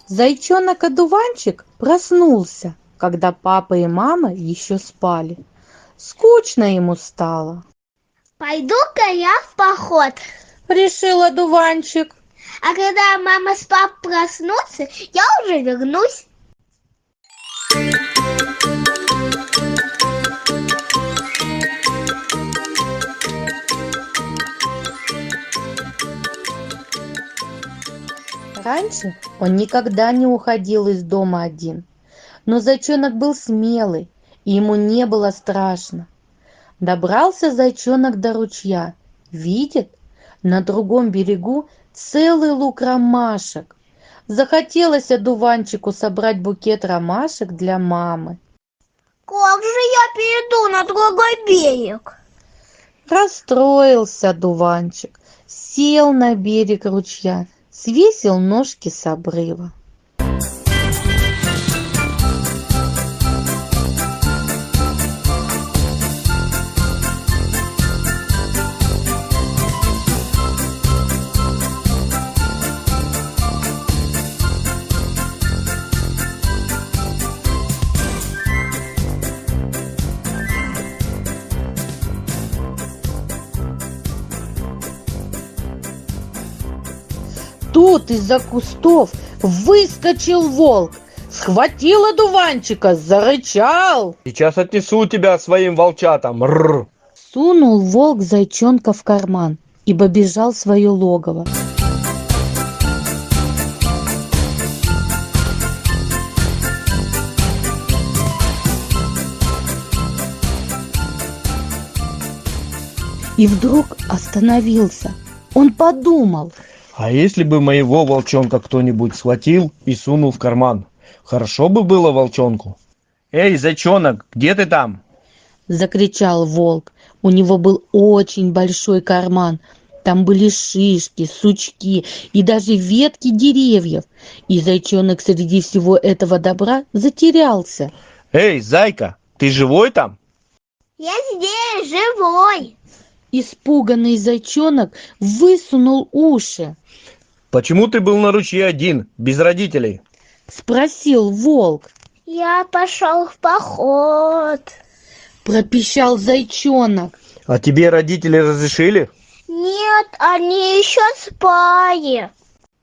Зайчонок-одуванчик проснулся, когда папа и мама еще спали. Скучно ему стало. Пойду-ка я в поход. Решил одуванчик. А когда мама с папой проснутся, я уже вернусь. Раньше он никогда не уходил из дома один. Но зайчонок был смелый, и ему не было страшно. Добрался зайчонок до ручья. Видит, на другом берегу целый луг ромашек. Захотелось одуванчику собрать букет ромашек для мамы. Как же я перейду на другой берег? Расстроился одуванчик, сел на берег ручья, свесил ножки с обрыва. Тут из-за кустов выскочил волк, схватил одуванчика, зарычал. Сейчас отнесу тебя своим волчатам. Рррр. Сунул волк зайчонка в карман и побежал в свое логово. И вдруг остановился. Он подумал. А если бы моего волчонка кто-нибудь схватил и сунул в карман? Хорошо бы было волчонку. Эй, зайчонок, где ты там? Закричал волк. У него был очень большой карман. Там были шишки, сучки и даже ветки деревьев. И зайчонок среди всего этого добра затерялся. Эй, зайка, ты живой там? Я здесь, живой. Испуганный зайчонок высунул уши. Почему ты был на ручье один, без родителей? Спросил волк. Я пошел в поход. Пропищал зайчонок. А тебе родители разрешили? Нет, они еще спали.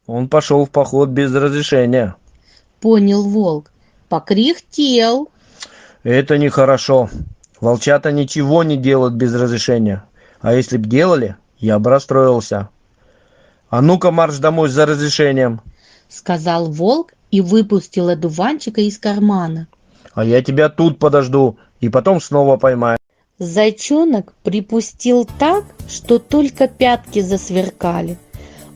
Он пошел в поход без разрешения. Понял волк. Покряхтел. Это нехорошо. Волчата ничего не делают без разрешения. А если б делали, я бы расстроился. А ну-ка марш домой за разрешением. Сказал волк и выпустил одуванчика из кармана. А я тебя тут подожду и потом снова поймаю. Зайчонок припустил так, что только пятки засверкали.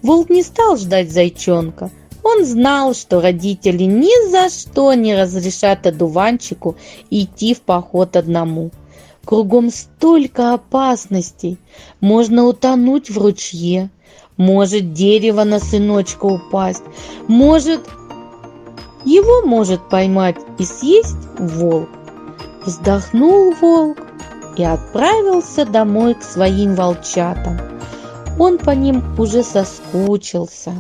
Волк не стал ждать зайчонка. Он знал, что родители ни за что не разрешат одуванчику идти в поход одному. Кругом столько опасностей. Можно утонуть в ручье. Может дерево на сыночка упасть. Его может поймать и съесть волк. Вздохнул волк и отправился домой к своим волчатам. Он по ним уже соскучился.